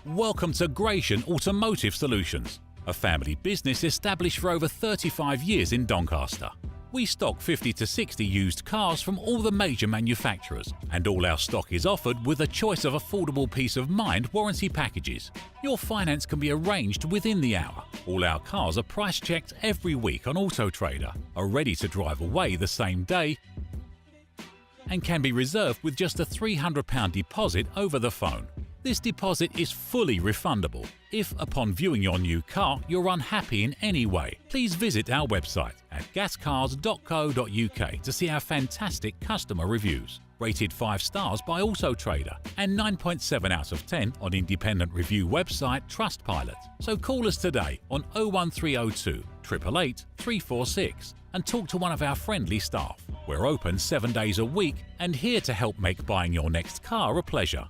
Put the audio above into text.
Welcome to Gratian Automotive Solutions, a family business established for over 35 years in Doncaster. We stock 50 to 60 used cars from all the major manufacturers, and all our stock is offered with a choice of affordable peace of mind warranty packages. Your finance can be arranged within the hour. All our cars are price checked every week on Auto Trader, are ready to drive away the same day, and can be reserved with just a £300 deposit over the phone. This deposit is fully refundable. If, upon viewing your new car, you're unhappy in any way, please visit our website at gascars.co.uk to see our fantastic customer reviews. Rated 5 stars by Auto Trader and 9.7 out of 10 on independent review website Trustpilot. So call us today on 01302 888 346 and talk to one of our friendly staff. We're open 7 days a week and here to help make buying your next car a pleasure.